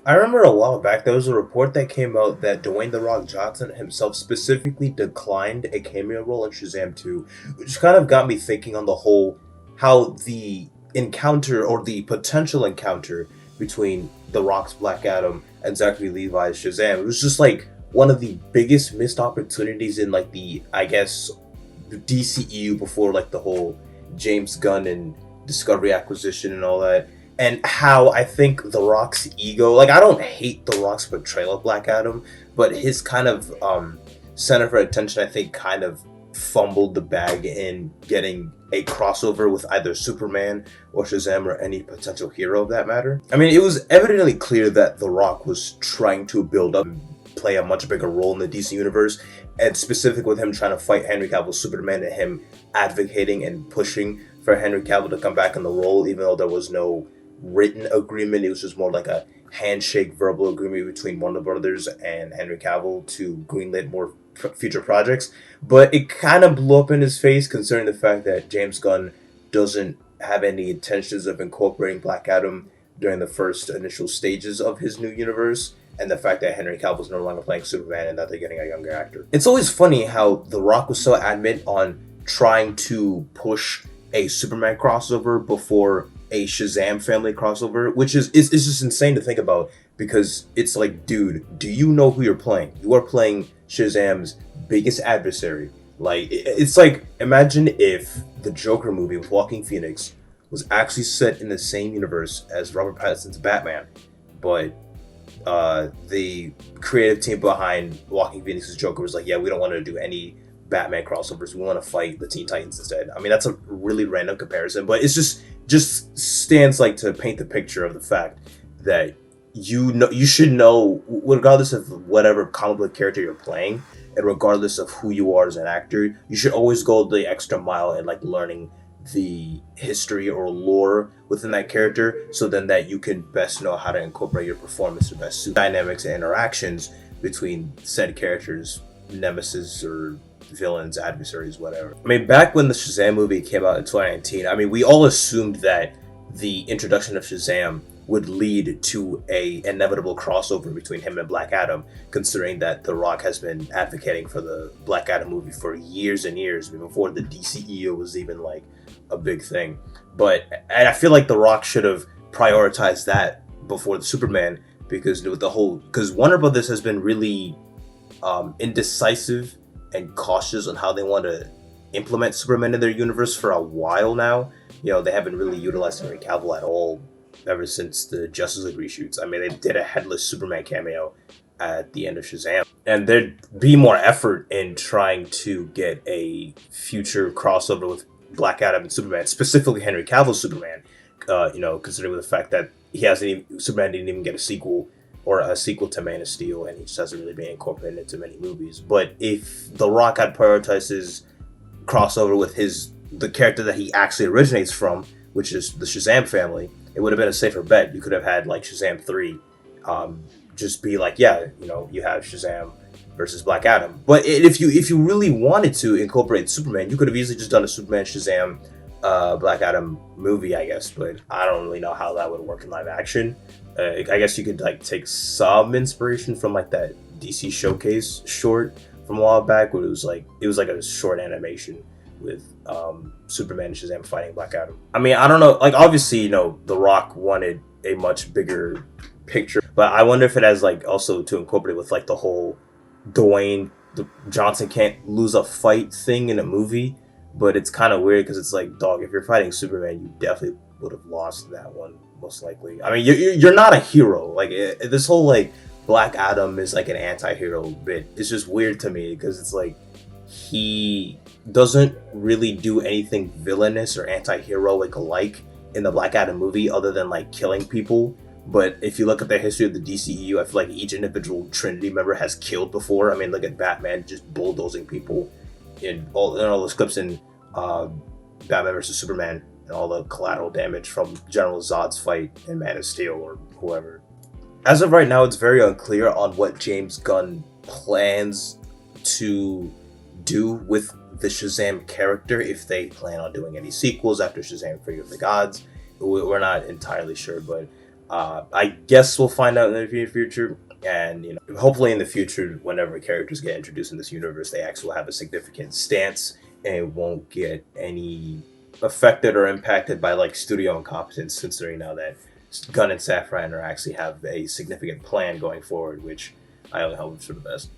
I remember a while back there was a report that came out that Dwayne The Rock Johnson himself specifically declined a cameo role in Shazam 2, which kind of got me thinking on the whole how the encounter or the potential encounter between The Rock's Black Adam and Zachary Levi's Shazam, it was just like one of the biggest missed opportunities in like the I guess the DCEU before like the whole James Gunn and Discovery acquisition and all that, and how I think The Rock's ego, like I don't hate The Rock's portrayal of Black Adam, but his kind of center for attention, I think, kind of fumbled the bag in getting a crossover with either Superman or Shazam or any potential hero of that matter. I mean, it was evidently clear that The Rock was trying to build up and play a much bigger role in the DC universe, and specific with him trying to fight Henry Cavill's Superman and him advocating and pushing for Henry Cavill to come back in the role, even though there was no written agreement. It was just more like a handshake verbal agreement between Warner Brothers and Henry Cavill to greenlit more future projects. But it kind of blew up in his face considering the fact that James Gunn doesn't have any intentions of incorporating Black Adam during the first initial stages of his new universe, and the fact that Henry Cavill's no longer playing Superman and that they're getting a younger actor. It's always funny how The Rock was so adamant on trying to push a Superman crossover before a Shazam family crossover, which is just insane to think about, because it's like, dude, do you know who you're playing? You are playing Shazam's biggest adversary. Like, it's like, imagine if the Joker movie with Joaquin Phoenix was actually set in the same universe as Robert Pattinson's Batman, but the creative team behind Joaquin Phoenix's Joker was like, yeah, we don't want to do any Batman crossovers. We want to fight the Teen Titans instead. I mean, that's a really random comparison, but it's just stands like to paint the picture of the fact that you should know, regardless of whatever comic book character you're playing, and regardless of who you are as an actor, you should always go the extra mile in like learning the history or lore within that character, so then that you can best know how to incorporate your performance to best suit dynamics and interactions between said characters, nemesis or villains, adversaries, whatever. I mean, back when the Shazam movie came out in 2019, I mean, we all assumed that the introduction of Shazam would lead to a inevitable crossover between him and Black Adam, considering that The Rock has been advocating for the Black Adam movie for years and years, before the DCEU was even like a big thing. And I feel like The Rock should have prioritized that before the Superman, because Warner Brothers has been really indecisive and cautious on how they want to implement Superman in their universe for a while now. You know, they haven't really utilized Henry Cavill at all ever since the Justice League reshoots. I mean, they did a headless Superman cameo at the end of Shazam, and there'd be more effort in trying to get a future crossover with Black Adam and Superman, specifically Henry Cavill's Superman. Considering the fact that Superman didn't even get a sequel to Man of Steel, and he just hasn't really been incorporated into many movies. But if The Rock had prioritized his crossover with the character that he actually originates from, which is the Shazam family, it would have been a safer bet. You could have had like Shazam 3 just be like, yeah, you have Shazam versus Black Adam. But if you really wanted to incorporate Superman, you could have easily just done a Superman Shazam Black Adam movie, I guess. But I don't really know how that would work in live action. I guess you could like take some inspiration from like that DC Showcase short from a while back, where it was like a short animation with Superman and Shazam fighting Black Adam. I mean, I don't know. Like, obviously, The Rock wanted a much bigger picture, but I wonder if it has like also to incorporate with like the whole Dwayne Johnson can't lose a fight thing in a movie. But it's kind of weird because it's like, dog, if you're fighting Superman, you definitely would have lost that one most likely. I mean, you're not a hero. Like this whole like Black Adam is like an anti-hero bit. It's just weird to me because it's like he doesn't really do anything villainous or anti-heroic like in the Black Adam movie other than like killing people. But if you look at the history of the DCEU, I feel like each individual Trinity member has killed before. I mean, look at Batman just bulldozing people in all those clips in Batman vs Superman, and all the collateral damage from General Zod's fight in Man of Steel or whoever. As of right now, it's very unclear on what James Gunn plans to do with the Shazam character, if they plan on doing any sequels after Shazam Fury of the Gods. We're not entirely sure, but I guess we'll find out in the future, and hopefully in the future, whenever characters get introduced in this universe, they actually will have a significant stance and won't get any affected or impacted by like studio incompetence. Considering now that Gunn and Safran are actually have a significant plan going forward, which I only hope for the best.